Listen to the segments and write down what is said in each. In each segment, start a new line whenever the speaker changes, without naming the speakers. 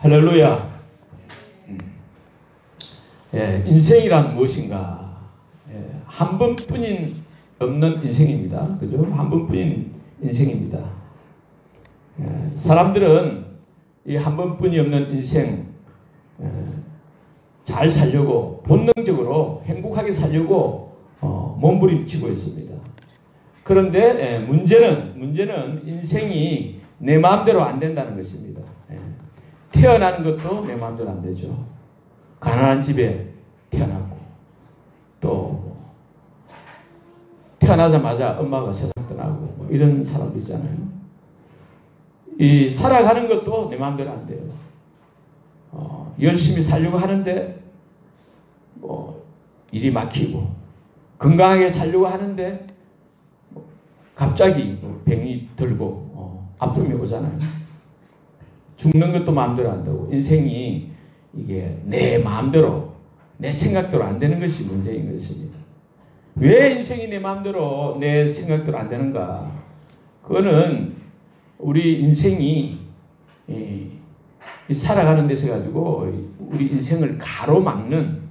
할렐루야. 예, 인생이란 무엇인가? 예, 한 번뿐인 없는 인생입니다. 그죠? 한 번뿐인 인생입니다. 예, 사람들은 이 한 번뿐이 없는 인생 잘 살려고 본능적으로 행복하게 살려고 몸부림치고 있습니다. 그런데 문제는 인생이 내 마음대로 안 된다는 것입니다. 태어나는 것도 내 마음대로 안 되죠. 가난한 집에 태어났고 또 태어나자마자 엄마가 세상 떠나고 이런 사람도 있잖아요. 이 살아가는 것도 내 마음대로 안 돼요. 열심히 살려고 하는데 일이 막히고 건강하게 살려고 하는데 갑자기 병이 들고 아픔이 오잖아요. 죽는 것도 마음대로 안 되고 인생이 이게 내 마음대로 내 생각대로 안 되는 것이 문제인 것입니다. 왜 인생이 내 마음대로 내 생각대로 안 되는가? 그거는 우리 인생이 살아가는 데서 가지고 우리 인생을 가로막는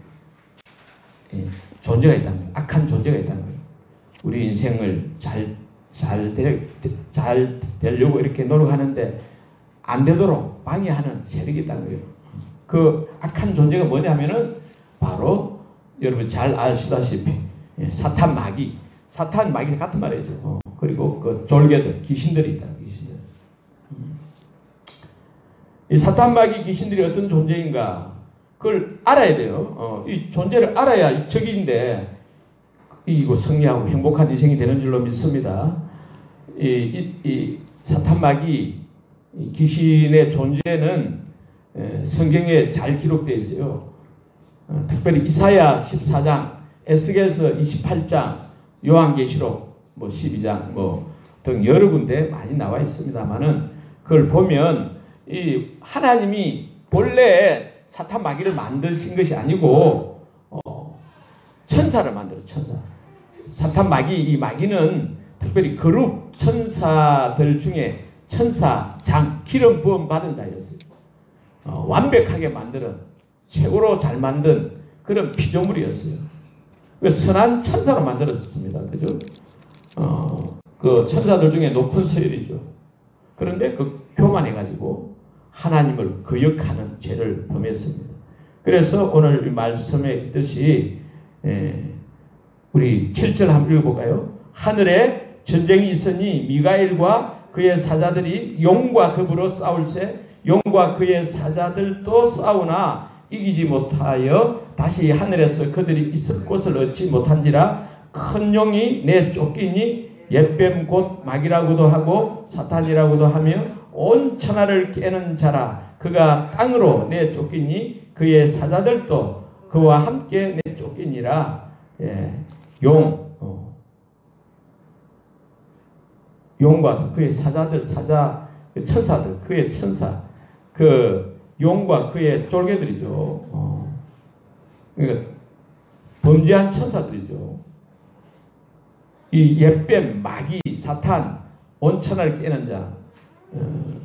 존재가 있다는 거예요. 악한 존재가 있다는 거예요. 우리 인생을 잘 되려고 이렇게 노력하는데 안 되도록 방해하는 세력이 있다는 거예요. 그 악한 존재가 뭐냐면은 바로 여러분 잘 아시다시피 사탄 마귀 같은 말이죠. 그리고 그 졸개들 귀신들이 있다. 귀신들. 이 사탄 마귀 귀신들이 어떤 존재인가 그걸 알아야 돼요. 이 존재를 알아야 적인데 이거 승리하고 행복한 인생이 되는 줄로 믿습니다. 이 사탄 마귀 귀신의 존재는 성경에 잘 기록되어 있어요. 특별히 이사야 14장, 에스겔서 28장, 요한계시록 12장 등 여러 군데 많이 나와 있습니다만은 그걸 보면 이 하나님이 본래 사탄 마귀를 만드신 것이 아니고 천사를 만들어 천사. 사탄 마귀 이 마귀는 특별히 그룹 천사들 중에 천사장 기름 부음 받은 자였어요. 완벽하게 만드는 최고로 잘 만든 그런 피조물이었어요. 선한 천사로 만들었습니다. 그죠? 그 천사들 중에 높은 서열이죠. 그런데 그 교만해가지고 하나님을 거역하는 죄를 범했습니다. 그래서 오늘 이 말씀에 있듯이 우리 7절 한번 읽어볼까요? 하늘에 전쟁이 있으니 미가엘과 그의 사자들이 용과 더불어 싸울세 용과 그의 사자들도 싸우나 이기지 못하여 다시 하늘에서 그들이 있을 곳을 얻지 못한지라 큰 용이 내쫓기니 옛뱀 곧 마귀라고도 하고 사탄이라고도 하며 온 천하를 깨는 자라 그가 땅으로 내쫓기니 그의 사자들도 그와 함께 내쫓기니라. 용과 그의 사자들 천사들 그의 천사 그 용과 그의 쫄개들이죠. 그러니까 범죄한 천사들이죠. 이 옛뱀 마귀 사탄 온 천하를 깨는 자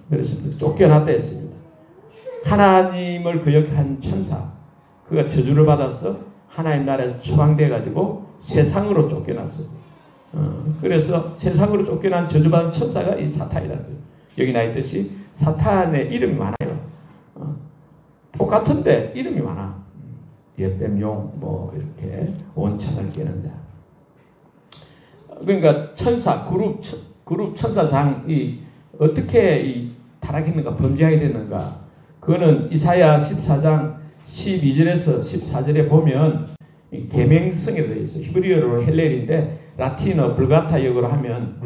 그래서 쫓겨났다 했습니다. 하나님을 거역한 천사 그가 저주를 받아서 하나님 나라에서 추방돼 가지고 세상으로 쫓겨났어요. 그래서 세상으로 쫓겨난 저주받은 천사가 이 사탄이라는 거예요. 여기 나 있듯이 사탄의 이름이 많아요. 똑같은데 이름이 많아. 옛뱀용 이렇게 온 천하를 깨는 자. 그러니까 천사 그룹 천사장이 어떻게 타락했는가 범죄하게 됐는가 그거는 이사야 14장 12절에서 14절에 보면 계명성에 되어 있어요. 히브리어로 헬렐인데 라틴어 불가타 역으로 하면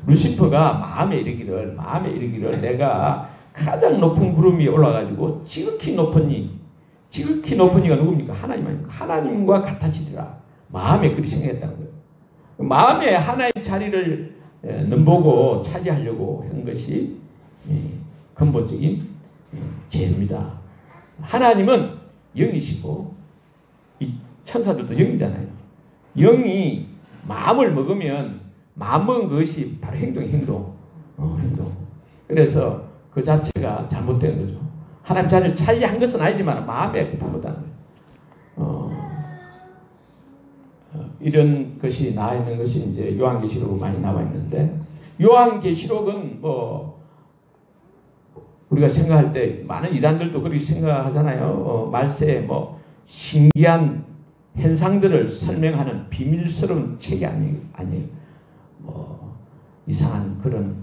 루시퍼가 마음에 이르기를 내가 가장 높은 구름 위에 올라가지고 지극히 높은 이가 누굽니까? 하나님 아닙니까? 하나님과 같아지리라. 마음에 그리 생각했다는 거예요. 마음에 하나의 자리를 넘보고 차지하려고 한 것이 근본적인 죄입니다. 하나님은 영이시고 이 천사들도 영이잖아요. 영이 마음을 먹으면 마음 먹은 것이 바로 행동. 그래서 그 자체가 잘못된 거죠. 하나님 자녀를 차이한 것은 아니지만 마음에 품었다는 거예요. 이런 것이 나와 있는 것이 이제 요한계시록에 많이 나와 있는데, 요한계시록은 뭐 우리가 생각할 때 많은 이단들도 그렇게 생각하잖아요. 말세에 뭐 신기한 현상들을 설명하는 비밀스러운 책이 아니에요. 뭐 이상한 그런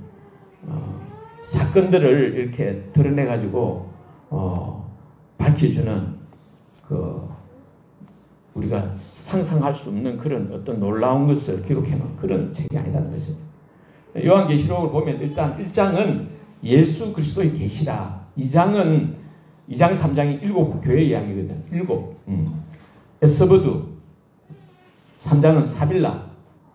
사건들을 이렇게 드러내 가지고 밝혀주는 우리가 상상할 수 없는 그런 어떤 놀라운 것을 기록해놓은 그런 책이 아니라는 것입니다. 요한계시록을 보면 일단 1장은 예수 그리스도의 계시라, 2장 3장이 7 교회 이야기거든. 7. 에스버두, 3장은 사빌라,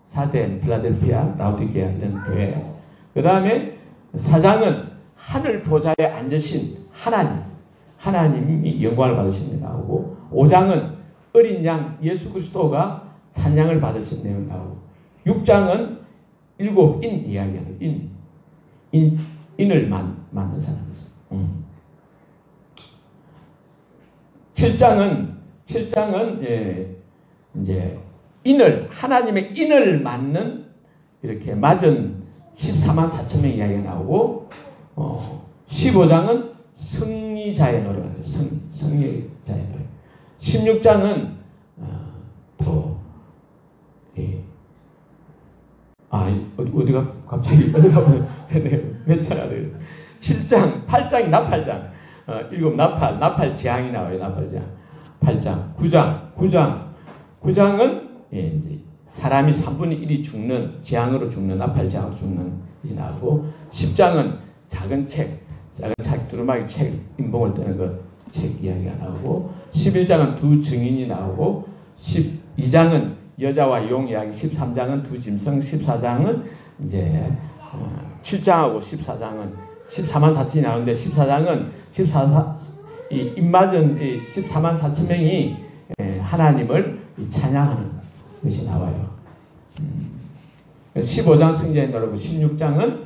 사덴, 필라델피아, 라우디게아 이런 교회. 그 다음에 4장은 하늘 보좌에 앉으신 하나님이 영광을 받으신 내용 나오고, 5장은 어린 양 예수 그리스도가 찬양을 받으신 내용 나오고, 6장은 7인 이야기하는 인을 만든 사람이죠. 7장은 이제 하나님의 인을 맞는 이렇게 맞은 14만 4천 명 이야기가 나오고, 15장은 승리자의 노래, 승리자의 노래. 16장은 어디가 갑자기 몇 차례 돼요. 7장, 8장이 나팔장. 7 나팔 재앙이 나와요. 나팔 재앙. 8장, 9장은 이제 사람이 3분의 1이 죽는 재앙으로 죽는 나팔 재앙으로 죽는 일이 나오고, 10장은 작은 책 두루마기 책 인봉을 뜨는 것 책 이야기가 나오고, 11장은 두 증인이 나오고, 12장은 여자와 용 이야기, 13장은 두 짐승, 14장은 이제 7장하고 14장은 14만 4천이 나오는데, 14장은 입맞은 14만 4천 명이 하나님을 찬양하는 것이 나와요. 15장 승자의 노래고, 16장은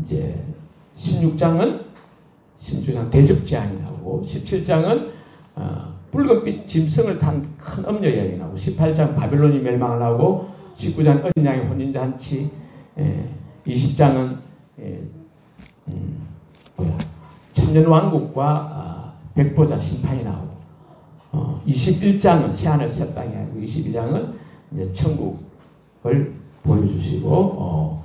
이제 16장 대접재앙이 나오고, 17장은 붉은빛 짐승을 탄 큰 음녀 이야기 나오고, 18장 바빌론이 멸망을 나오고, 19장 어린 양의 혼인잔치, 20장은 천년왕국과 백보자 심판이 나오고, 21장은 새하늘 새 땅이 아니고, 22장은 이제 천국을 보여주시고,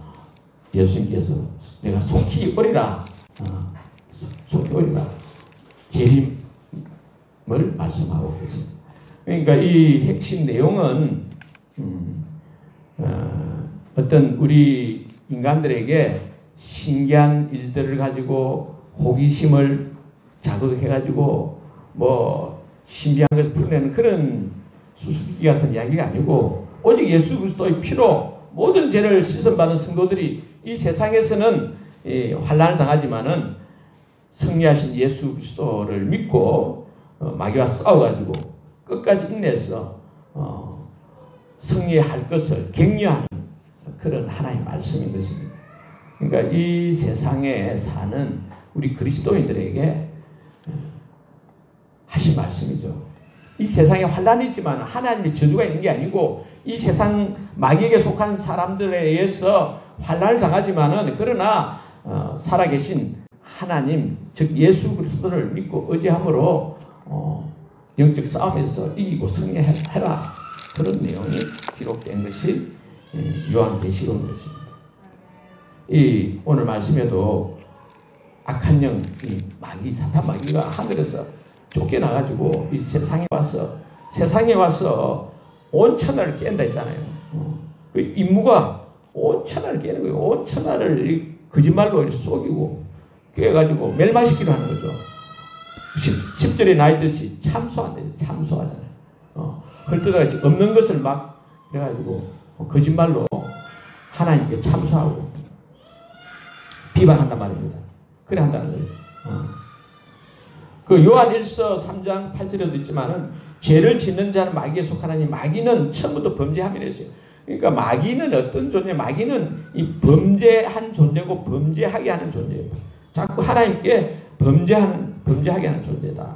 예수님께서 내가 속히 오리라, 재림을 말씀하고 계십니다. 그러니까 이 핵심 내용은 어떤 우리 인간들에게 신기한 일들을 가지고 호기심을 자극해가지고 뭐 신비한 것을 풀어내는 그런 수수께끼 같은 이야기가 아니고, 오직 예수 그리스도의 피로 모든 죄를 씻음받은 성도들이 이 세상에서는 환난을 당하지만은 승리하신 예수 그리스도를 믿고 마귀와 싸워가지고 끝까지 인내해서 승리할 것을 격려하는 그런 하나님의 말씀인 것입니다. 그러니까 이 세상에 사는 우리 그리스도인들에게 하신 말씀이죠. 이 세상에 환난이지만 하나님의 저주가 있는 게 아니고, 이 세상 마귀에게 속한 사람들에 의해서 환난을 당하지만은, 그러나 살아계신 하나님, 즉 예수 그리스도를 믿고 의지함으로 영적 싸움에서 이기고 승리해라, 그런 내용이 기록된 것이 요한계시록인 것입니다. 이 오늘 말씀에도 악한 영, 이 마귀, 사탄 마귀가 하늘에서 쫓겨나가지고 이 세상에 와서 온 천하를 깬다 했잖아요. 그 임무가 온 천하를 깨는 거예요. 온 천하를 거짓말로 속이고 깨가지고 멸망시키려 하는 거죠. 10절에 나있듯이 참소하잖아요. 헐뜯어가지고 없는 것을 막 그래가지고 거짓말로 하나님께 참소하고 비방한단 말입니다. 그래 한다는 거예요. 그 요한 1서 3장 8절에도 있지만은, 죄를 짓는 자는 마귀에 속하나니 마귀는 처음부터 범죄함이라 했어요. 그러니까 마귀는 어떤 존재? 마귀는 이 범죄한 존재고 범죄하게 하는 존재예요. 자꾸 하나님께 범죄하게 하는 존재다.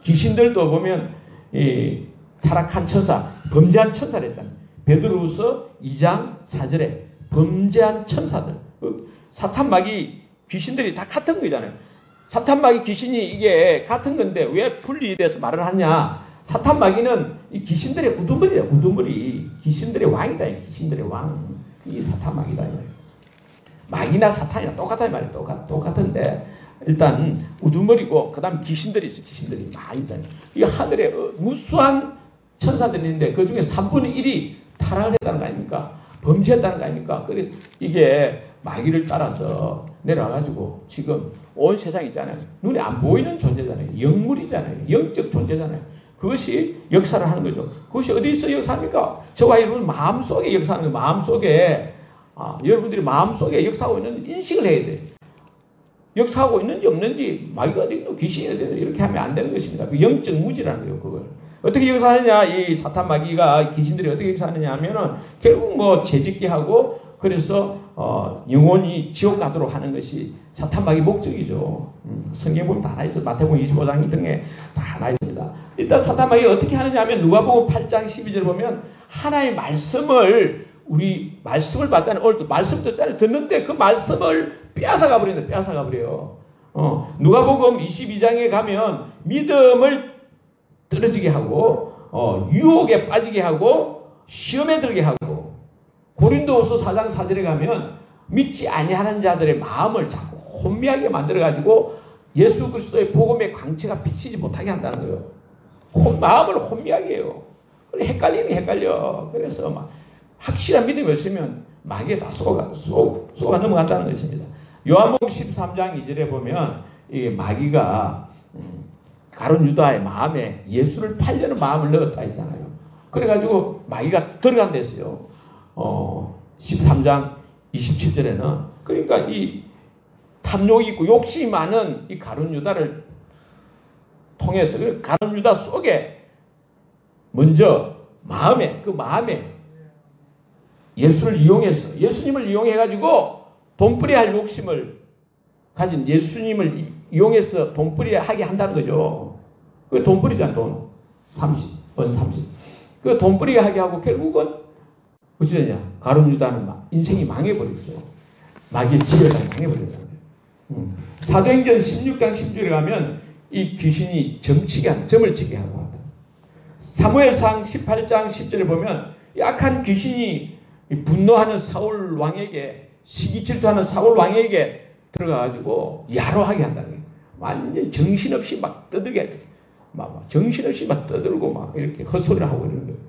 귀신들도 보면 이 타락한 천사, 범죄한 천사를 했잖아요. 베드로후서 2장 4절에 범죄한 천사들. 사탄 마귀 귀신들이 다 같은 거잖아요. 사탄 마귀 귀신이 이게 같은 건데 왜 분리돼서 말을 하냐? 사탄 마귀는 이 귀신들의 우두머리야. 우두머리. 귀신들의 왕이다. 귀신들의 왕. 이게 사탄 마귀다. 마귀나 사탄이나 똑같다 말이야. 똑같은데 일단 우두머리고 그 다음 귀신들이 있어. 귀신들이 많이 있잖아요. 이 하늘에 무수한 천사들이 있는데 그 중에 3분의 1이 타락을 했다는 거 아닙니까? 범죄했다는 거 아닙니까? 그래 이게 마귀를 따라서 내려와가지고 지금 온 세상 있잖아요. 눈에 안 보이는 존재잖아요. 영물이잖아요. 영적 존재잖아요. 그것이 역사를 하는 거죠. 그것이 어디서 역사합니까? 저와 여러분 마음속에 역사하는 거예요. 마음속에 여러분들이 마음속에 역사하고 있는 인식을 해야 돼요. 역사하고 있는지 없는지 마귀가 어디 있노 귀신이 어디 있노 이렇게 하면 안 되는 것입니다. 그 영적 무지라는 거예요. 그걸 어떻게 역사하느냐? 이 사탄 마귀가 귀신들이 어떻게 역사하느냐 하면은 결국 뭐 죄짓게 하고 그래서 영원히 지옥 가도록 하는 것이 사탄 마귀 목적이죠. 성경 보면 다 나와 있어요. 마태복음 25장 등에 다 나와 있습니다. 일단 사탄 마귀가 어떻게 하느냐 하면 누가복음 8장 12절 보면 하나의 말씀을 우리 말씀을 받잖아요. 오늘도 말씀 듣잖아요. 듣는데 그 말씀을 빼앗아가 버린다. 빼앗아가 버려요. 누가복음 22장에 가면 믿음을 떨어지게 하고 유혹에 빠지게 하고 시험에 들게 하고 고린도후서 4장 4절에 가면 믿지 아니하는 자들의 마음을 자꾸 혼미하게 만들어가지고 예수 그리스도의 복음의 광채가 비치지 못하게 한다는 거예요. 마음을 혼미하게 해요. 헷갈리면 헷갈려. 그래서 막 확실한 믿음이 없으면 마귀에 다 속아 넘어간다는 것입니다. 요한복음 13장 2절에 보면 이 마귀가 가룟 유다의 마음에 예수를 팔려는 마음을 넣었다 했잖아요. 그래가지고 마귀가 들어간다 했어요. 13장 27절에는 그러니까 이 탐욕이 있고 욕심이 많은 이 가룟 유다를 통해서 가룟 유다 속에 먼저 마음에 예수를 이용해서 예수님을 이용해가지고 돈벌이 할 욕심을 가진 예수님을 이용해서 돈벌이 하게 한다는 거죠. 그 돈벌이잖아. 돈 30원 30. 그 돈벌이 하게 하고 결국은 어찌 되냐? 가룟 유다는 인생이 망해버렸죠. 마귀의 지배가 망해버렸잖아요. 사도행전 16장 10절에 가면 이 귀신이 점을 치게 하고 합니다. 사무엘상 18장 10절에 보면 약한 귀신이 분노하는 사울 왕에게 시기 질투하는 사울 왕에게 들어가가지고 야로하게 한다는 거예요. 완전 정신없이 막 떠들게 해요. 정신없이 막 떠들고 막 이렇게 헛소리를 하고 이러는 거예요.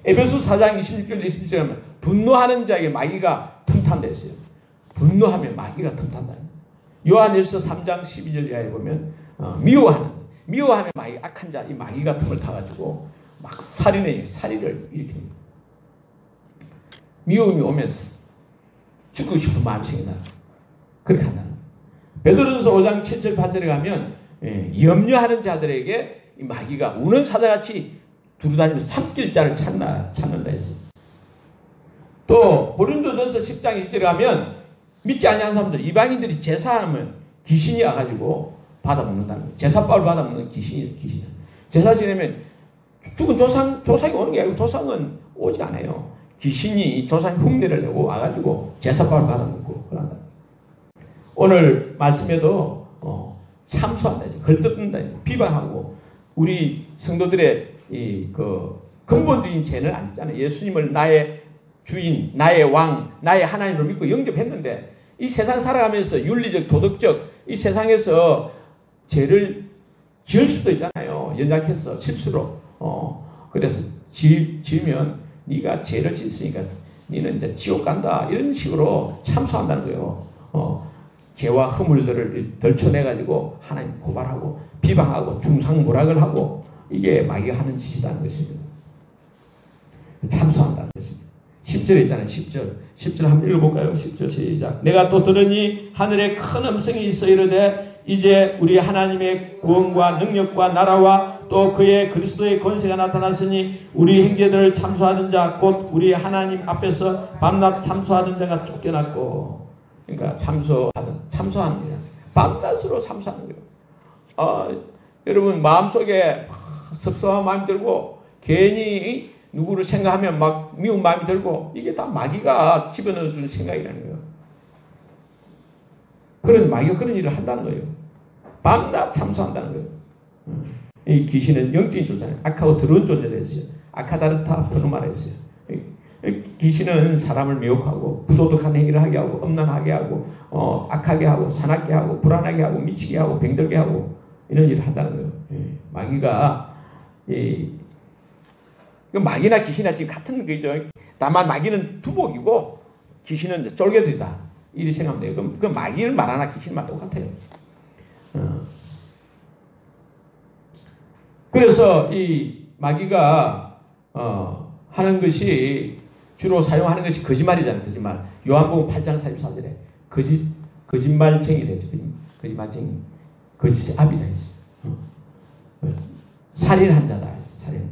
에베소 4장 26절 27절에 하면 분노하는 자에게 마귀가 틈탄다 했어요. 분노하면 마귀가 틈탄다. 요한일서 3장 12절 이하에 보면 미워하면 마귀 악한 자 이 마귀가 틈을 타가지고 막 살인을 일으킵니다. 미움이 오면 죽고 싶은 마음이 생긴다. 그렇게 한다는 베드로전서 5장 7절 8절에 가면 염려하는 자들에게 이 마귀가 우는 사자같이 두루다니면서 삼킬 자를 찾는다 했어요. 또 고린도전서 10장 20절에 가면 믿지 아니하는 사람들 이방인들이 제사하면 귀신이 와가지고 받아먹는다는 거예요. 제사밥을 받아먹는 귀신이야. 제사 지내면 죽은 조상이 오는 게 아니고 조상은 오지 않아요. 귀신이 조상 흉내를 내고 와가지고 제사밥을 받아먹고 그런다. 오늘 말씀에도 참수한다, 걸뜯는다, 비방하고 우리 성도들의 그 근본적인 죄는 아니잖아요. 예수님을 나의 주인, 나의 왕, 나의 하나님을 믿고 영접했는데 이 세상 살아가면서 윤리적, 도덕적 이 세상에서 죄를 지을 수도 있잖아요. 연약해서 실수로. 그래서 지으면 네가 죄를 짓으니까 너는 이제 지옥 간다. 이런 식으로 참수한다는 거예요. 죄와 허물들을 덜쳐내가지고 하나님 고발하고 비방하고 중상모략을 하고 이게 마귀가 하는 짓이라는 것입니다. 참수한다는 것입니다. 10절에 있잖아요. 10절 한번 읽어볼까요? 10절 시작. 내가 또 들으니 하늘에 큰 음성이 있어 이르되 이제 우리 하나님의 구원과 능력과 나라와 또 그의 그리스도의 권세가 나타났으니 우리 형제들을 참소하던 자 곧 우리 하나님 앞에서 밤낮 참소하던 자가 쫓겨났고. 그러니까 참소하는 거야. 밤낮으로 참소하는 거예요. 여러분 마음속에 섭섭한 마음이 들고 괜히 누구를 생각하면 막 미운 마음이 들고 이게 다 마귀가 집어넣어주는 생각이라는 거예요. 마귀가 그런 일을 한다는 거예요. 밤낮 참소한다는 거예요. 이 귀신은 영적인 존재는 악하고 더러운 존재를 했어요. 아카다르타 프노마라 했어요. 귀신은 사람을 미혹하고 부도덕한 행위를 하게 하고 엄난하게 하고 악하게 하고 사납게 하고 불안하게 하고 미치게 하고 병들게 하고 이런 일을 한다는 거예요. 마귀가 마귀나 귀신이나 지금 같은 거죠. 다만 마귀는 두목이고 귀신은 쫄개들이다. 이렇게 생각하면 돼요. 그럼 그 마귀를 말하나 귀신만 똑같아요. 그래서 이 마귀가 하는 것이 주로 사용하는 것이 거짓말이잖아요. 거짓말. 요한복음 8장 44절에 거짓말쟁이래. 거짓말쟁이. 거짓의 압이다. 살인한 자다. 살인.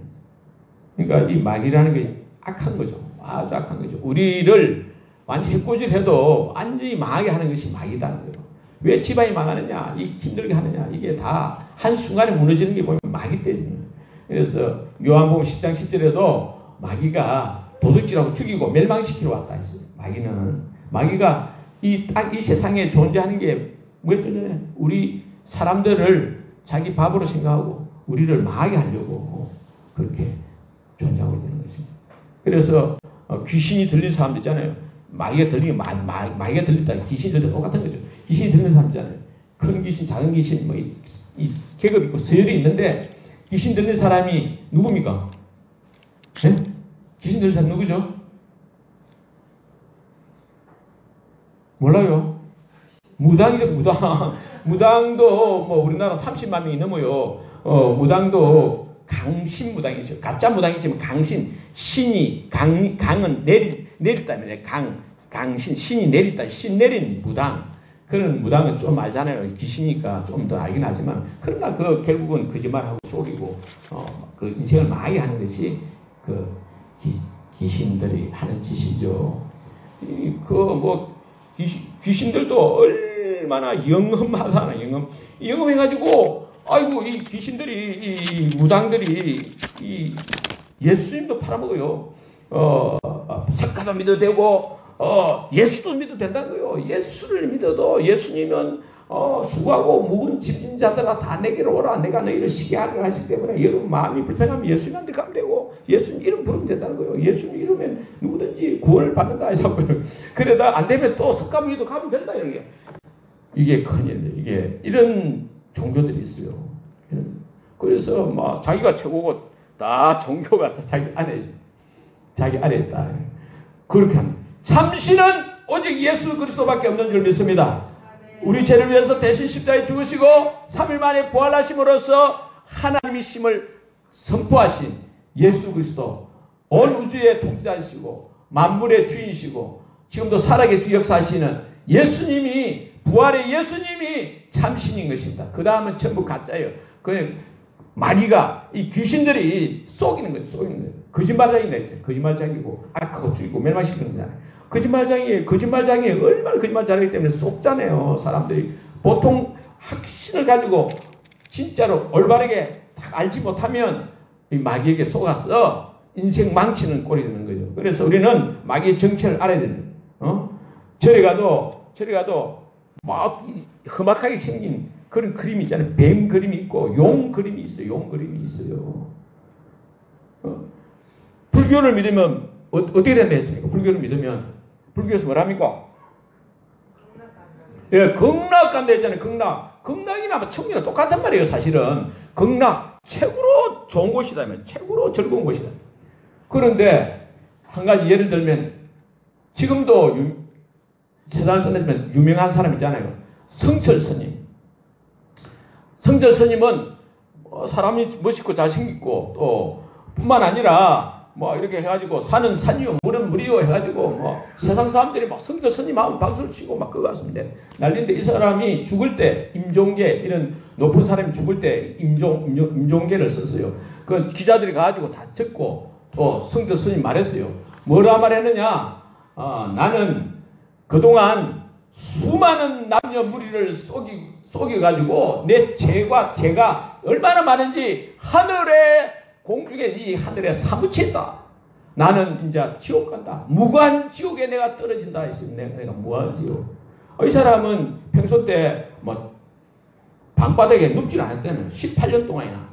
그러니까 이 마귀라는 게 악한 거죠. 아주 악한 거죠. 우리를 완전 해코지해도 완전히 망하게 하는 것이 마귀다는 거예요. 왜 집안이 망하느냐, 힘들게 하느냐, 이게 다 한순간에 무너지는 게 보면 마귀 때문에. 그래서 요한복음 10장 10절에도 마귀가 도둑질하고 죽이고 멸망시키러 왔다 했어요. 마귀가 이 세상에 존재하는 게 뭐였잖아요. 우리 사람들을 자기 밥으로 생각하고 우리를 망하게 하려고 그렇게 존재하고 있는 것입니다. 그래서 귀신이 들린 사람들 있잖아요. 마귀가 들리면 마귀가 들렸다. 귀신이 들렸다. 똑같은 거죠. 귀신이 들리는 사람 있잖아요. 큰 귀신, 작은 귀신, 이 계급 있고 서열이 있는데 귀신 들린 사람이 누굽니까? 네? 귀신 들린 사람 누구죠? 몰라요. 무당이죠, 무당. 무당도 뭐 우리나라 30만 명이 넘어요. 무당도 강신 무당이 있어요. 가짜 무당이지만 강신, 신이 강은 내렸다면 강신, 신이 내렸다. 신 내린 무당. 그런 무당은 좀 알잖아요. 귀신이니까 좀 더 알긴 하지만 그러나 그 결국은 거짓말하고 속이고 그 인생을 망하게 하는 것이 그 귀신들이 하는 짓이죠. 귀신들도 얼마나 영험하다나 영험해가지고 아이고 이 귀신들이 이 무당들이 이 예수님도 팔아먹어요. 석가도 믿어도 되고 예수도 믿어도 된다는 거예요. 예수를 믿어도 예수님은 수고하고 묵은 짐진 자들아 다 내게로 오라. 내가 너희를 쉬게 하리라 하시기 때문에 여러분 마음이 불편하면 예수님한테 가면 되고 예수님 이름 부르면 된다는 거예요. 예수님 이름은 누구든지 구원을 받는다 해서 그러다 안 되면 또 석가모니도 가면 된다 이런 게 이게 큰일이에요. 이게 이런 종교들이 있어요. 그래서 막 자기가 최고고 다 종교가 자기 안에 있어요. 자기 안에 있다. 그렇게 합니다. 참신은 오직 예수 그리스도밖에 없는 줄 믿습니다. 우리 죄를 위해서 대신 십자가에 죽으시고 3일 만에 부활하심으로써 하나님이심을 선포하신 예수 그리스도 온 우주의 통치자이시고 만물의 주인이시고 지금도 살아계시고 역사하시는 예수님이 부활의 예수님이 참신인 것입니다. 그 다음은 전부 가짜예요. 마귀가 이 귀신들이 속이는 거예요. 거짓말장이다. 거짓말장이고 악하고 죽이고 멸망시키는 거잖아요. 거짓말장이 얼마나 거짓말 잘하기 때문에 속잖아요. 사람들이 보통 확신을 가지고 진짜로 올바르게 딱 알지 못하면 이 마귀에게 속아서 인생 망치는 꼴이 되는 거죠. 그래서 우리는 마귀의 정체를 알아야 되는 거예요. 절에 가도 막 험악하게 생긴 그런 그림이 있잖아요. 뱀 그림이 있고 용 그림이 있어요. 불교를 믿으면 어떻게 된다 했습니까? 불교를 믿으면 불교에서 뭐랍니까? 예, 극락간다 했잖아요. 극락이나 천국이나 똑같은 말이에요. 사실은 극락 최고로 좋은 곳이다면 최고로 즐거운 곳이다. 그런데 한 가지 예를 들면 지금도 세상을 떠나지만 유명한 사람 있잖아요. 성철 스님. 성철 스님은 사람이 멋있고 잘생겼고 또 뿐만 아니라 뭐 이렇게 해가지고 산은 산이요 물은 물이요 해가지고 뭐 세상 사람들이 막 성철 스님 하면 박수를 치고 막 그거 같습니다. 난리인데 이 사람이 죽을 때 임종계 이런 높은 사람이 죽을 때 임종계를 썼어요. 그 기자들이 가가지고 다 적고 또 성도 스님 말했어요. 뭐라 말했느냐? 나는 그동안 수많은 남녀 무리를 속여가지고 내 죄가 얼마나 많은지 하늘에 공중에 이 하늘에 사무치했다. 나는 이제 지옥 간다. 무관 지옥에 내가 떨어진다 했으면 내가 무한 지옥. 이 사람은 평소 때 뭐 방바닥에 눕질 않았다는 18년 동안이나.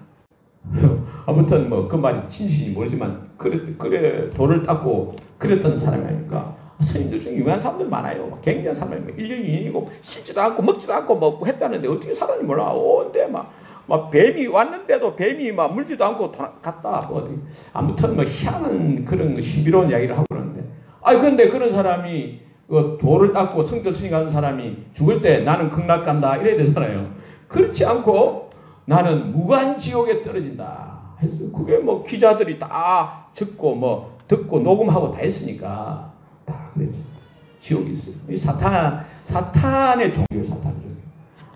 아무튼 뭐 그 말이 진실인지 모르지만 그래 돌을 닦고 그랬던 사람이 아니까. 스님들 중에 유명한 사람들 많아요. 굉장한 사람이 1년 2년이고 씻지도 않고 먹지도 않고 먹고 했다는데 어떻게 살았는지 몰라. 근데 막 뱀이 왔는데도 뱀이 막 물지도 않고 갔다. 아무튼 뭐 희한한 그런 신비로운 이야기를 하고 그러는데. 근데 그런 사람이 돌을 닦고 성전 스님 가는 사람이 죽을 때 나는 극락 간다 이래야 되잖아요. 그렇지 않고 나는 무관 지옥에 떨어진다 했어요. 그게 뭐 기자들이 다 적고 뭐 듣고 녹음하고 다 했으니까 다 그랬죠. 지옥이 있어요. 이 사탄의 종교예요. 사탄의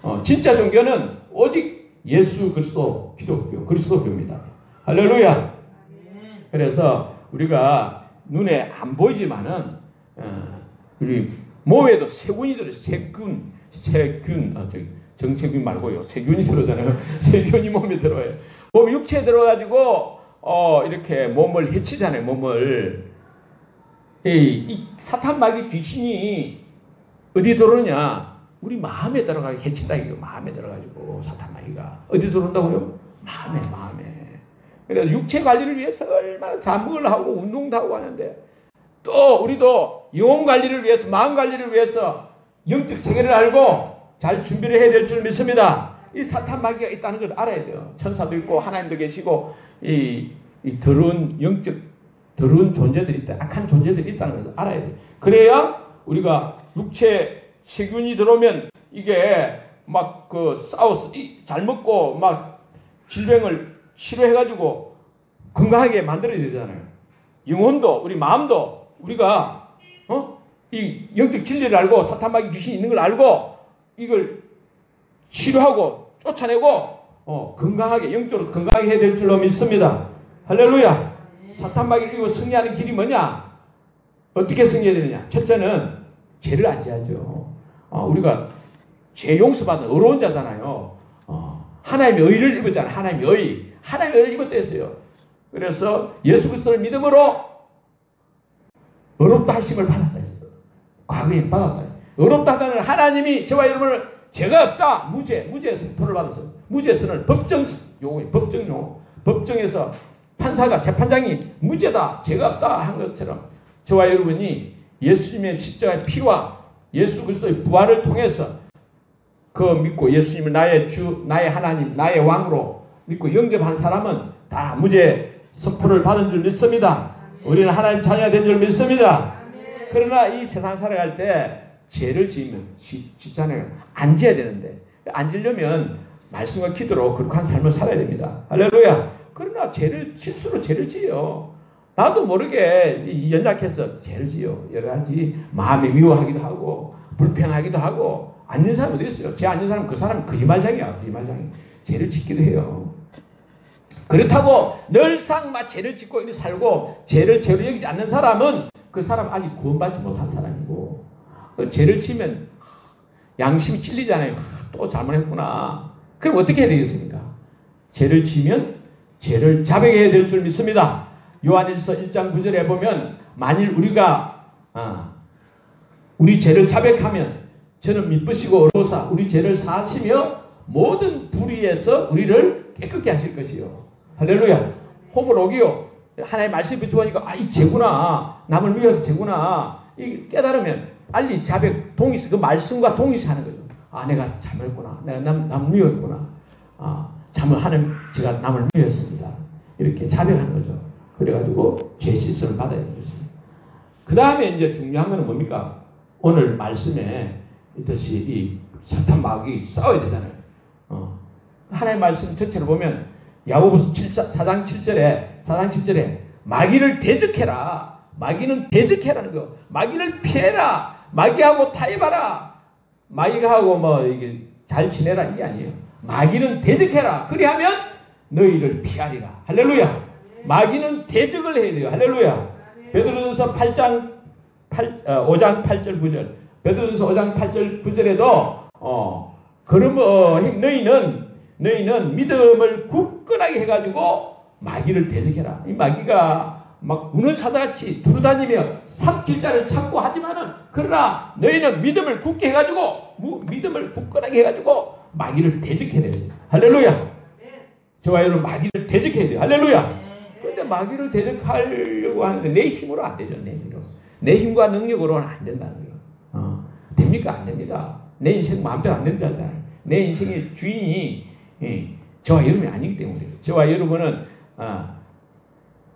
종교. 진짜 종교는 오직 예수 그리스도 기독교 그리스도교입니다. 할렐루야. 그래서 우리가 눈에 안 보이지만은 우리 몸에도 세균이 들어요. 세균 정세균 말고요. 세균이 들어오잖아요. 세균이 몸에 들어와요. 몸 육체에 들어가지고 이렇게 몸을 해치잖아요. 몸을. 이 사탄 마귀 귀신이 어디 들어오느냐? 우리 마음에 들어가게 해친다 이거. 마음에 들어가지고 사탄 마귀가 어디 들어온다고요? 마음에. 그래서 육체 관리를 위해서 얼마나 잠을 하고 운동도 하고 하는데 또 우리도 영혼 관리를 위해서 마음 관리를 위해서 영적 세계를 알고 잘 준비를 해야 될 줄 믿습니다. 이 사탄 마귀가 있다는 걸 알아야 돼요. 천사도 있고 하나님도 계시고 이 더러운 영적 더러운 존재들이 있다. 악한 존재들이 있다는 것을 알아야 돼요. 그래야 우리가 육체 세균이 들어오면 이게 막 잘 먹고 막 질병을 치료해가지고 건강하게 만들어야 되잖아요. 영혼도 우리 마음도 우리가 이 영적 진리를 알고 사탄 마귀 귀신이 있는 걸 알고 이걸 치료하고 쫓아내고 건강하게 영적으로 건강하게 해야 될 줄로 믿습니다. 할렐루야. 사탄 마귀를 이기고 승리하는 길이 뭐냐? 어떻게 승리해야 되느냐? 첫째는 죄를 안 지어야죠. 우리가 죄 용서받는 의로운 자잖아요. 하나님의 의를 입었잖아요. 하나님의 의를 입었다 했어요. 그래서 예수 그리스도를 믿음으로 의롭다 하심을 받았다 했어요. 과거에 받았다. 의롭다 하다는 하나님이 저와 여러분을 죄가 없다. 무죄 선포를 받았어요. 무죄선을 법정에서 판사가 재판장이 무죄다. 죄가 없다 한 것처럼 저와 여러분이 예수님의 십자가의 피와 예수 그리스도의 부활을 통해서 그 믿고 예수님을 나의 주, 나의 하나님, 나의 왕으로 믿고 영접한 사람은 다 무죄 선포를 받은 줄 믿습니다. 우리는 하나님 자녀가 된 줄 믿습니다. 그러나 이 세상 살아갈 때 죄를 지으면 짓잖아요. 안 지어야 되는데 안 지려면 말씀과 기도로 거룩한 삶을 살아야 됩니다. 할렐루야. 그러나 실수로 죄를 지어. 나도 모르게 연약해서 죄를 지어. 여러 가지 마음이 미워하기도 하고 불평하기도 하고 앉는 사람 어디 있어요? 죄 앉는 사람 그 사람은 거짓말장이야. 거짓말장이. 죄를 짓기도 해요. 그렇다고 늘상 막 죄를 짓고 이렇게 살고 죄를 죄로 여기지 않는 사람은 그 사람 아직 구원받지 못한 사람이고 죄를 지면 양심이 찔리잖아요. 또 잘못했구나. 그럼 어떻게 해야 되겠습니까? 죄를 지면 죄를 자백해야 될 줄 믿습니다. 요한일서 1장 9절에 보면 만일 우리가 우리 죄를 자백하면 저는 미쁘시고 어로사 우리 죄를 사하시며 모든 불의에서 우리를 깨끗게 하실 것이요. 할렐루야. 호불호기요. 하나님의 말씀이 붙여보니까 이 죄구나. 남을 미워해도 죄구나. 이 깨달으면 빨리 자백 동의시 그 말씀과 동의시하는 거죠. 내가 잘못했구나. 내가 남을 미워했구나. 하나님 제가 남을 미워했습니다. 이렇게 자백하는 거죠. 그래가지고 죄 씻음을 받아야 되는 것입니다. 그 다음에 이제 중요한 거는 뭡니까? 오늘 말씀에 있듯이 이 사탄 마귀 싸워야 되잖아요. 하나님의 말씀 전체를 보면 야고보서 4장 7절에 마귀를 대적해라. 마귀는 대적해라는 거. 마귀를 피해라. 마귀하고 타협하라. 마귀가 하고 이게 잘 지내라 이게 아니에요. 마귀는 대적해라. 그리하면 너희를 피하리라. 할렐루야. 마귀는 대적을 해야 돼요. 할렐루야. 베드로전서 5장 8절 9절. 베드로전서 5장 8절 9절에도 너희는 믿음을 굳건하게 해가지고 마귀를 대적해라. 이 마귀가 막 우는 사자같이 두루다니며 삽길자를 찾고 하지만은, 그러나 너희는 믿음을 굳게 해가지고 믿음을 굳건하게 해가지고 마귀를 대적해야 됐어요. 할렐루야. 저와 여러분 마귀를 대적해야 돼요. 할렐루야. 그런데 마귀를 대적하려고 하는데 내 힘으로 안 되죠. 내 힘으로. 내 힘과 능력으로는 안 된다는 거예요. 됩니까? 안 됩니다. 내 인생 마음대로 안 된다잖아요. 내 인생의 주인이 저와 여러분이 아니기 때문에. 저와 여러분은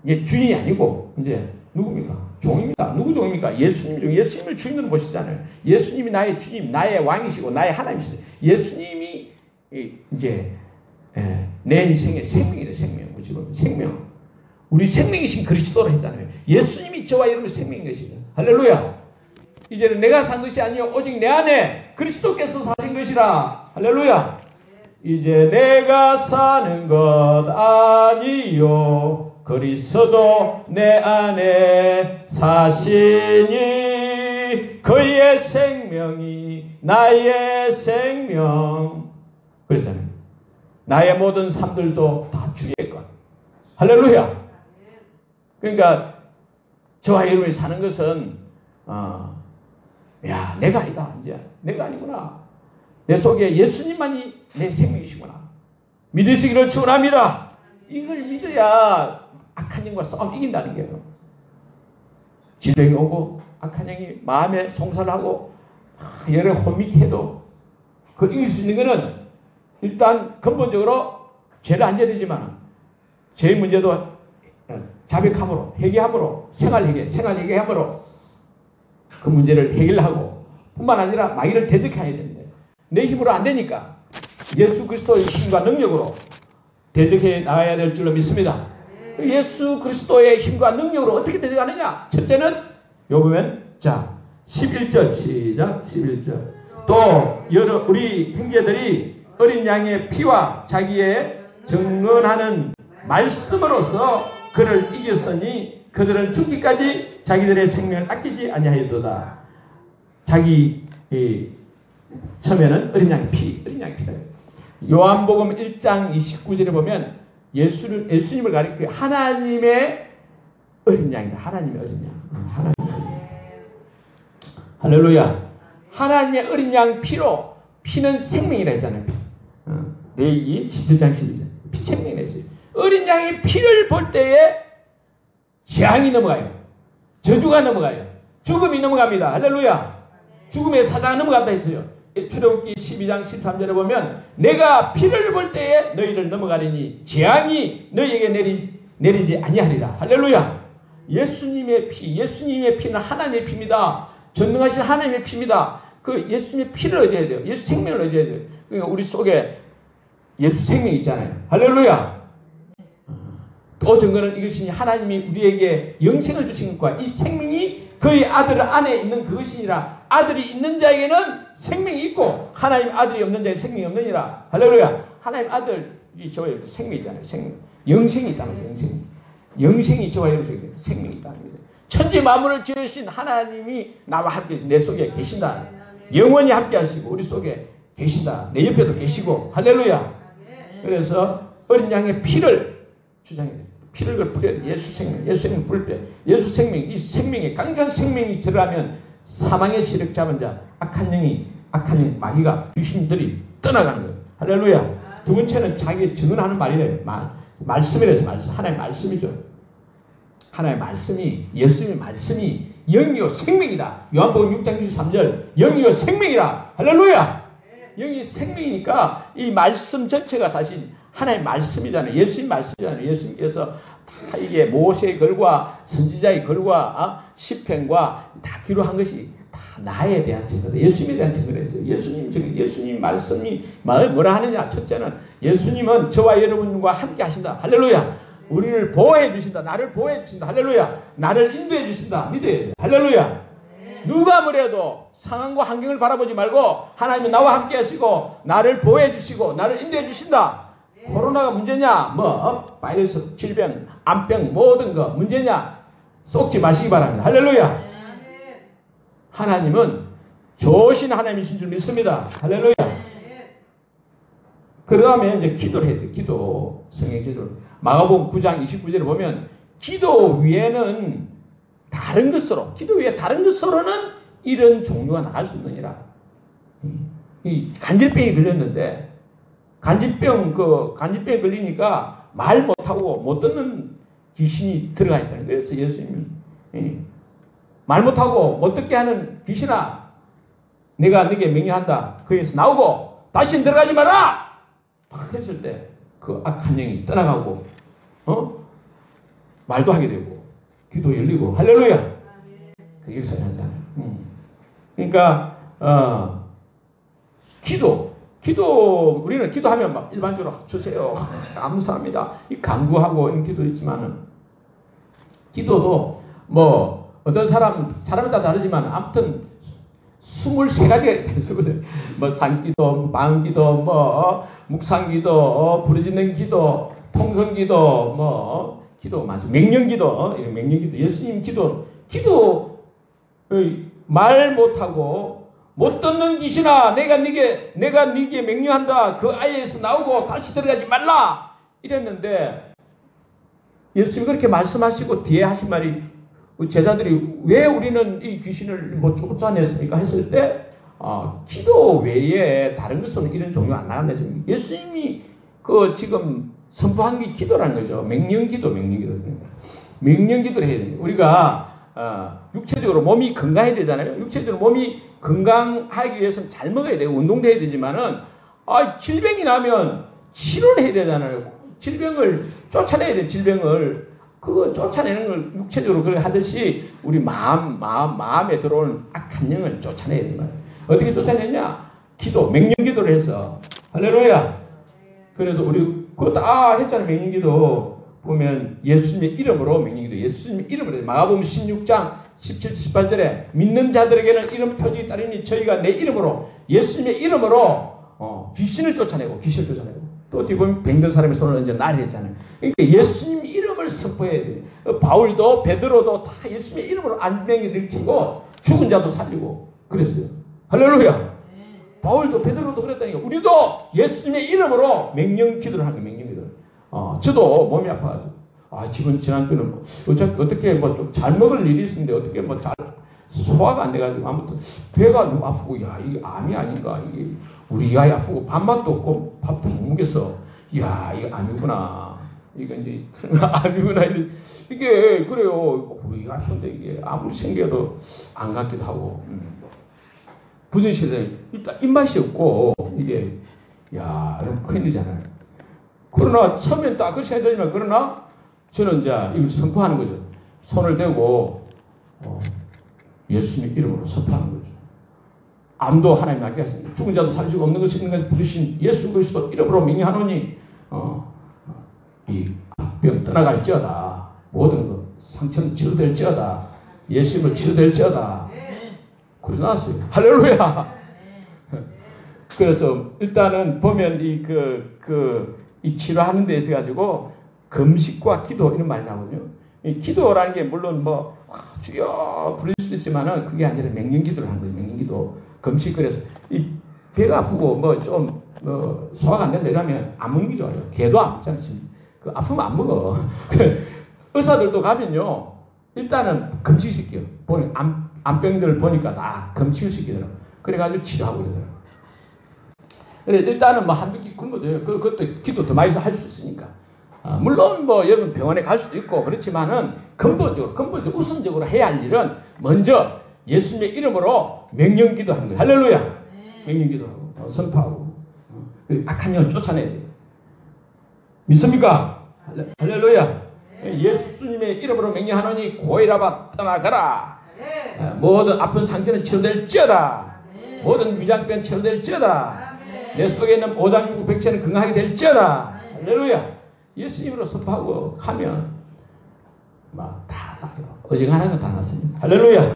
이제 주인이 아니고 이제 누굽니까? 종입니다. 누구 종입니까? 예수님 중. 예수님을 주인으로 보시잖아요. 예수님이 나의 주님, 나의 왕이시고 나의 하나님이시죠. 예수님이 이제 내 인생의 생명이래. 지금 생명. 우리 생명이신 그리스도로 했잖아요. 예수님이 저와 여러분의 생명인 것이다. 할렐루야. 이제는 내가 산 것이 아니요 오직 내 안에 그리스도께서 사신 것이라. 할렐루야. 이제 내가 사는 것 아니요 그리스도 내 안에 사시니 그의 생명이 나의 생명. 그랬잖아요. 나의 모든 삶들도 다 주의 것. 할렐루야. 그러니까 저와 여러분이 사는 것은 야, 내가 아니다. 이제 내가 아니구나. 내 속에 예수님만이 내 생명이시구나. 믿으시기를 축원합니다. 이걸 믿어야 악한 영과 싸움 이긴다는 거예요. 질병이 오고 악한 영이 마음에 송살하고 여러 혼미해도 그 이길 수 있는 것은 일단 근본적으로 죄를 안 져야 되지만 죄의 문제도 자백함으로, 회개함으로, 생활회개함으로 그 문제를 해결하고 뿐만 아니라 마귀를 대적해야 되는데 내 힘으로 안 되니까 예수 그리스도의 힘과 능력으로 대적해 나가야 될 줄로 믿습니다. 예수 그리스도의 힘과 능력으로 어떻게 대적하느냐? 첫째는 요 보면 11절 시작 11절 또 여러 우리 형제들이 어린 양의 피와 자기의 증언하는 말씀으로서 그를 이겼으니 그들은 죽기까지 자기들의 생명을 아끼지 아니하였도다. 자기 처음에는 어린 양의 피다. 요한복음 1장 29절에 보면 예수님을 가리켜 하나님의 어린 양이다. 하나님의 어린 양. 할렐루야. 하나님의 어린 양 피로, 피는 생명이라 했잖아요. 레위기 17장 12절. 피 생명이라 했어요. 어린 양의 피를 볼 때에 재앙이 넘어가요. 저주가 넘어가요. 죽음이 넘어갑니다. 할렐루야. 죽음의 사자가 넘어간다 했어요. 출애굽기 12장 13절에 보면 내가 피를 볼 때에 너희를 넘어가리니 재앙이 너희에게 내리지 아니하리라. 할렐루야. 예수님의 피는 하나님의 피입니다. 전능하신 하나님의 피입니다. 그 예수님의 피를 의지해야 돼요. 예수 생명을 의지해야 돼요. 그러니까 우리 속에 예수 생명이 있잖아요. 할렐루야. 또 증거는 이것이니 하나님이 우리에게 영생을 주신 것과 이 생명이 그의 아들 안에 있는 그것이니라. 아들이 있는 자에게는 생명이 있고 하나님 아들이 없는 자에게 생명이 없느니라. 할렐루야. 하나님 아들이 저와 여러분 생명이 있잖아요. 생명. 영생이 있다는 거예요. 영생이 저와 여러분 속에 생명이 있다는 거예요. 천지 만물을 지으신 하나님이 나와 함께 내 속에 계신다. 영원히 함께 하시고 우리 속에 계신다. 내 옆에도 계시고. 할렐루야. 그래서 어린 양의 피를 주장해야 돼요. 피를 뿌려야 돼. 예수 생명 뿌릴 때 예수 생명, 이 생명에 강력한 생명이 들어가면 사망의 세력 잡은 자, 악한 영 마귀가 귀신들이 떠나가는 거예요. 할렐루야. 두 번째는 자기 증언하는 말이래요. 말씀이라서 하나님의 말씀이죠. 하나님의 말씀이, 예수님의 말씀이 영이요 생명이다. 요한복음 6장 23절 영이요 생명이라. 할렐루야. 영이 생명이니까 이 말씀 전체가 사실 하나님의 말씀이잖아요. 예수님 말씀이잖아요. 예수님께서 다 이게 모세의 글과 선지자의 글과 시편과 다 기록한 것이 다 나에 대한 증거다. 예수님에 대한 증거를 했어요. 예수님 말씀이 뭐라 하느냐? 첫째는 예수님은 저와 여러분과 함께 하신다. 할렐루야. 우리를 보호해 주신다. 나를 보호해 주신다. 할렐루야. 나를 인도해 주신다. 믿어야 돼. 할렐루야. 누가 뭐래도 상황과 환경을 바라보지 말고 하나님이 나와 함께 하시고 나를 보호해 주시고 나를 인도해 주신다. 코로나가 문제냐? 바이러스, 질병, 암병 모든 거 문제냐? 쏟지 마시기 바랍니다. 할렐루야. 하나님은 좋으신 하나님이신 줄 믿습니다. 할렐루야. 그 다음에 이제 기도를 해야 돼. 기도. 성경 기도. 마가복음 9장 29절에 보면 기도 위에는 다른 것으로, 기도 위에 다른 것으로는 이런 종류가 나갈 수 있느니라. 이 간질병이 걸렸는데 간질병 걸리니까 말 못하고 못 듣는 귀신이 들어가 있다는 거예요. 그래서 예수님이 말 못하고 못 듣게 하는 귀신아, 내가 네게 명령한다. 거기에서 나오고 다시는 들어가지 마라. 딱 했을 때 그 악한 영이 떠나가고 말도 하게 되고 귀도 열리고 할렐루야. 그 역사를 하잖아요. 그러니까 기도 우리는 기도하면 막 일반적으로 주세요 감사합니다 이 간구하고 이런 기도 있지만은 기도도 뭐 어떤 사람에 따라 다르지만 아무튼 23가지가 있어요. 뭐 산기도, 마음기도, 뭐 묵상기도, 부르짖는 기도, 통성기도, 뭐 기도 맞아, 명령기도, 명령기도, 예수님 기도 말 못하고 못 듣는 귀신아, 내가 네게 명령한다. 그 아이에서 나오고 다시 들어가지 말라 이랬는데 예수님이 그렇게 말씀하시고 뒤에 하신 말이 제자들이 왜 우리는 이 귀신을 쫓아냈습니까? 했을 때 기도 외에 다른 것은 이런 종류 안 나간다. 예수님이 지금 선포한 게 기도라는 거죠. 명령기도를 해야 됩니다. 우리가 육체적으로 몸이 건강해야 되잖아요. 육체적으로 몸이 건강하기 위해서는 잘 먹어야 되고 운동도 해야 되지만은 질병이 나면 치료를 해야 되잖아요. 질병을 쫓아내야 돼. 질병을 그거 쫓아내는 걸 육체적으로 그렇게 하듯이 우리 마음에 들어오는 악한 영을 쫓아내야 되는 거예요. 어떻게 쫓아내냐? 기도, 명령기도를 해서 할렐루야. 그래도 우리 그것도 했잖아요. 명령기도 보면 예수님의 이름으로 명령기도, 예수님의 이름으로 마가복음 16장 17, 18절에 믿는 자들에게는 이런 표징이 따르니 저희가 내 이름으로 예수님의 이름으로 귀신을 쫓아내고 또 뒤에 보면 병든 사람의 손을 얹어 나리잖아요. 그러니까 예수님 이름을 선포해야 돼요. 바울도 베드로도 다 예수님의 이름으로 안병을 일으키고 죽은 자도 살리고 그랬어요. 할렐루야. 바울도 베드로도 그랬다니까. 우리도 예수님의 이름으로 명령기도를 하는 거예요. 명령기도를. 저도 몸이 아파가지고 지난주는 어떻게 좀 잘 먹을 일이 있었는데 어떻게 잘 소화가 안 돼가지고 아무튼 배가 너무 아프고 이게 암이 아닌가, 이게 우리 아이 아프고 밥맛도 없고 밥도 못 먹겠어. 이게 암이구나. 이게 이제 암이구나. 이게 그래요. 우리 아픈데 이게 아무리 생겨도 안 같기도 하고 부전시대 일단 입맛이 없고 이게 이러면 큰일이잖아요. 그러나 처음엔 딱 그렇게 생각되지만 그러나 저는 이제 이걸 선포하는 거죠. 손을 대고 예수님 이름으로 선포하는 거죠. 암도 하나님 낫게 하십니다. 죽은 자도 살리시고 없는 것이 있는 것을 부르신 예수 그리스도 이름으로 명령하노니 이 병 떠나갈지어다. 모든 것 상처는 치료될지어다. 예수님을 치료될지어다. 그러고 나왔어요. 할렐루야. 그래서 일단은 보면 이 치료하는 데 있어 가지고 금식과 기도 이런 말이 나오거든요. 이 기도라는 게 물론 주여 부를 수도 있지만은 그게 아니라 명령기도를 하는 거예요. 명령기도. 금식. 그래서 이 배가 아프고 좀 소화가 안 된다 이러면 안 먹는 게 좋아요. 개도 안 먹잖아요. 아프면 안 먹어. 의사들도 가면요 일단은 금식시켜요. 암병들을 보니까 다 금식을 시키더라고요. 그래가지고 치료하고 그러더라고요. 그래 일단은 한두 끼 굶어도 돼요. 그것도 기도 더 많이 할 수 있으니까. 물론 여러분 병원에 갈 수도 있고 그렇지만은 근본적으로 우선적으로 해야 할 일은 먼저 예수님의 이름으로 명령기도 하는 거예요. 할렐루야. 명령기도하고 선포하고 악한 영을 쫓아내야 돼요. 믿습니까? 할렐루야. 예수님의 이름으로 명령하노니 고이라바 떠나가라. 모든 아픈 상처는 치료될지어다. 모든 위장병 치료될지어다. 내 속에 있는 오장육부 백체는 건강하게 될지어다. 할렐루야. 예수님으로 선포하고 하면 다 나요. 오직 하나는 다 났습니다. 할렐루야.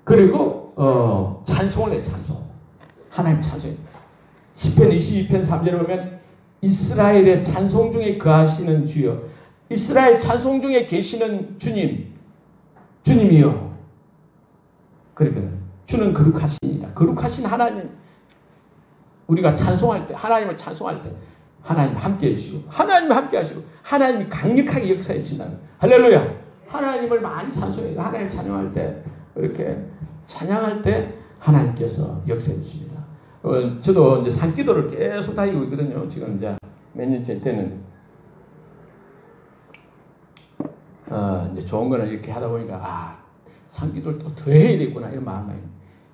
그리고 찬송을 해요. 찬송. 하나님 찬송. 시편 22편 3절에 보면 이스라엘의 찬송 중에 거하시는 주여, 이스라엘 찬송 중에 계시는 주님, 주님이요. 그러니까 주는 거룩하십니다. 거룩하신 하나님, 우리가 찬송할 때, 하나님을 찬송할 때 하나님 함께 해주시고, 하나님 함께 하시고, 하나님이 강력하게 역사해 주신다는, 할렐루야. 하나님을 많이 찬송해요. 하나님 찬양할 때, 이렇게 찬양할 때 하나님께서 역사해 주십니다. 저도 이제 산기도를 계속 다니고 있거든요. 지금 이제 몇 년째 때는 이제 좋은 거는 이렇게 하다 보니까 산기도를 또 더 해야 되구나 이런 마음이.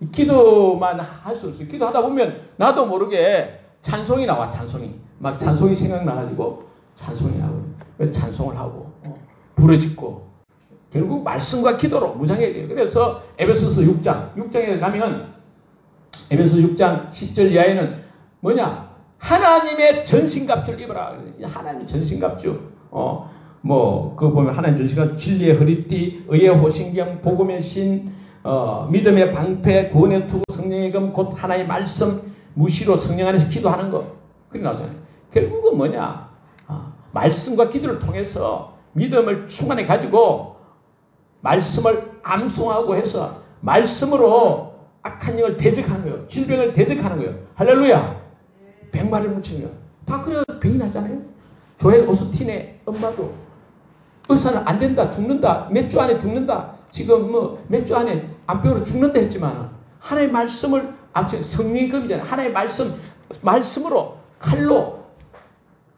이 기도만 할 수 없어요. 기도하다 보면 나도 모르게 찬송이 나와. 찬송이 막 찬송이 생각나가지고 찬송이 나고 찬송을 하고 부르짖고 결국 말씀과 기도로 무장해야 돼요. 그래서 에베소서 6장에 가면 에베소서 6장 10절 이하에는 뭐냐? 하나님의 전신갑주를 입어라. 하나님의 전신갑주. 그거 보면 하나님 전신갑주, 진리의 허리띠, 의의 호신경, 복음의 신, 믿음의 방패, 구원의 투구, 성령의 검, 곧 하나님의 말씀, 무시로 성령 안에서 기도하는 거. 그게 나오잖아요. 결국은 뭐냐? 말씀과 기도를 통해서 믿음을 충만히 가지고 말씀을 암송하고 해서 말씀으로 악한 영을 대적하는 거예요. 질병을 대적하는 거예요. 할렐루야. 백마를 묻히는 거예요. 다 그래야 병이 나잖아요. 조엘 오스틴의 엄마도 의사는 안 된다, 죽는다, 몇 주 안에 죽는다, 지금 몇 주 안에 암병으로 죽는다 했지만 하나님의 말씀을 성령의 검이잖아요. 하나님의 말씀으로 칼로,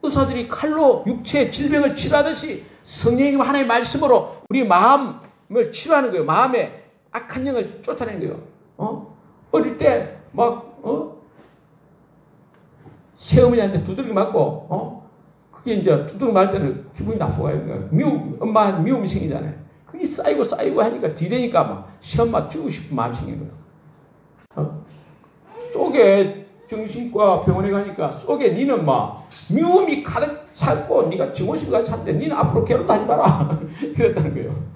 의사들이 칼로 육체의 질병을 치료하듯이 성령의 하나님의 말씀으로 우리 마음을 치료하는 거예요. 마음에 악한 영을 쫓아내는 거예요. 어릴 때 새어머니한테 두들기 맞고 그게 이제 두들기 맞을 때는 기분이 나쁘고 엄마한테 미움이 생기잖아요. 그게 쌓이고 하니까 뒤되니까 막 시엄마 죽고 싶은 마음이 생긴 거예요. 속에 정신과 병원에 가니까 속에 니는 막 미움이 가득 찼고 네가 증오심이 가득 찼는데 니는 앞으로 괴롭다 하지 마라. 그랬다는 거예요.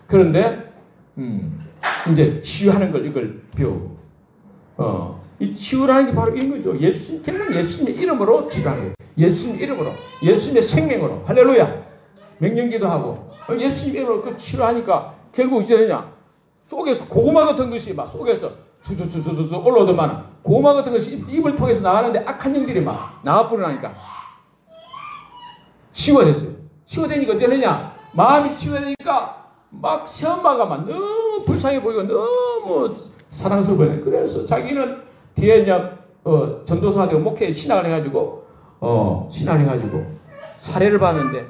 그런데 이제 치유하는 걸 이걸 배우고 이 치유라는 게 바로 이런 거죠. 예수님의 이름으로 치유하는 거예요. 예수님 이름으로, 예수님의 생명으로. 할렐루야. 명령기도 하고 예수님 이름으로 그 치료하니까 결국 어찌 되냐? 속에서 고구마 같은 것이 막 속에서 주주주주주 올라오더만 고구마 같은 것이 입을 통해서 나가는데 악한 영들이 막 나와버리니까 치유됐어요. 치유되니까 어찌 되냐? 마음이 치유되니까 막 시엄마가 막 너무 불쌍해 보이고 너무 사랑스러워 보여요. 그래서 자기는 뒤에 이제 전도사가 되고 목회에 신학을 해가지고 사례를 받는데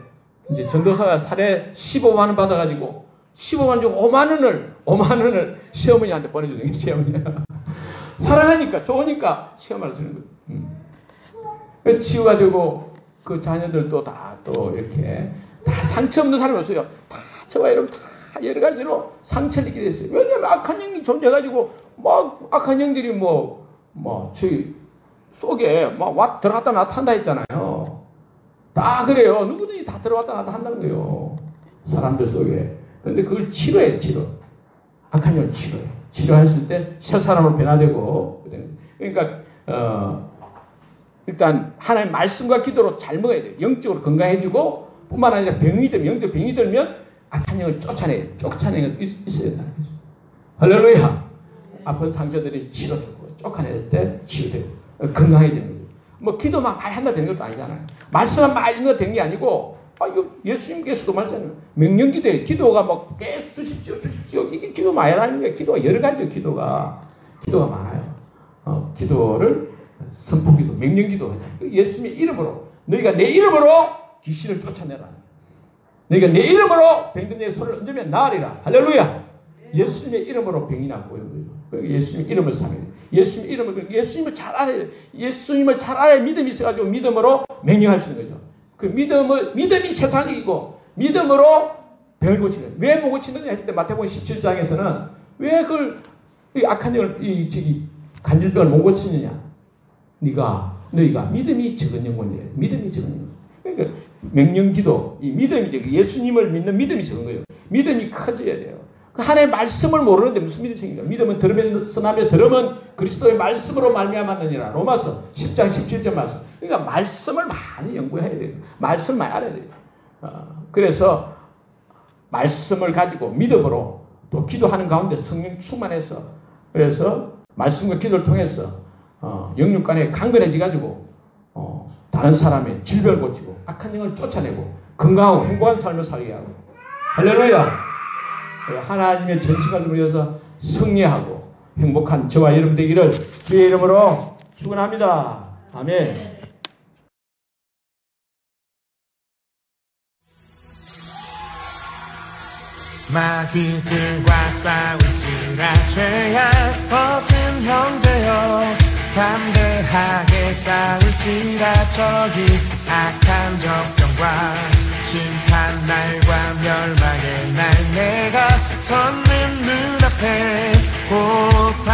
이제 전도사가 사례 15만 원 받아가지고 15만 원 주고 5만 원을 시어머니한테 보내주는 게 시어머니야. 사랑하니까 좋으니까 시어머니를 주는 거예요. 치유가 되고 그 자녀들도 다 또 이렇게 다 상처 없는 사람이 없어요. 다 저와 여러분 다 여러 가지로 상처를 입게 됐어요. 왜냐하면 악한 영이 존재해가지고 막 악한 영들이 저희 속에 막 들어갔다 나왔다 한다 했잖아요. 다 그래요. 누구든지 다 들어갔다 나왔다 한다는 거예요. 사람들 속에. 그런데 그걸 치료해요. 치료. 악한 영을 치료해요. 치료했을 때 새 사람으로 변화되고. 그러니까 일단 하나님 말씀과 기도로 잘 먹어야 돼요. 영적으로 건강해지고 뿐만 아니라 병이 들면, 영적 병이 들면 악한 영을 쫓아내는 게 있어야 된다는 거죠. 할렐루야. 아픈 상처들이 치료되고 쫓아낼 때 치유되고 건강해지는 거죠. 기도만 많이 한다 되는 것도 아니잖아요. 말씀만 많이 읽는다 되는 게 아니고 이거 예수님께서도 말했잖아요. 명령기도에 기도가 막 계속 주십시오. 이게 기도 많이 하는 거예요. 기도가 여러 가지요. 기도가 많아요. 기도를 선포기도, 명령기도. 예수님의 이름으로 너희가 내 이름으로 귀신을 쫓아내라. 너희가 내 이름으로 병든 자의 손을 얹으면 나으리라. 할렐루야. 예수님의 이름으로 병이 낫고 이런 거예요. 예수님의 이름을 사면 예수님을 잘 알아야 예수님을 잘 알아야 믿음이 있어가지고 믿음으로 명령할 수 있는 거죠. 그 믿음이 세상을 이기고 믿음으로 병을 고치는 거예요. 왜 못 고치느냐 했을 때 마태복음 17장에서는 왜 그걸 악한 영을 간질병을 못 고치느냐? 너희가 믿음이 적은 영혼이래. 믿음이 적은 영혼. 그러니까 명령기도 이 믿음이 적은 예수님을 믿는 믿음이 적은 거예요. 믿음이 커져야 돼요. 그 하나님의 말씀을 모르는데 무슨 믿음이 생깁니까? 믿음은 들으면서 나며 들으면 그리스도의 말씀으로 말미암았느니라. 로마서 10장 17절 말씀. 그러니까 말씀을 많이 연구해야 돼요. 말씀을 많이 알아야 돼요. 그래서 말씀을 가지고 믿음으로 또 기도하는 가운데 성령 충만해서 그래서 말씀과 기도를 통해서 영육 간에 강건해져가지고 다른 사람의 질병을 고치고 악한 영을 쫓아내고 건강하고 행복한 삶을 살게 하고 할렐루야. 하나님의 전시관을 위해서 승리하고 행복한 저와 여러분 되기를 주의 이름으로 축원합니다. 아멘.
마귀들과 싸울지라 죄악 벗은 형제여 담대하게 싸울지라 저기 악한 적정과 심판 날과 멸망의 날 내가 섰는 눈앞에 곧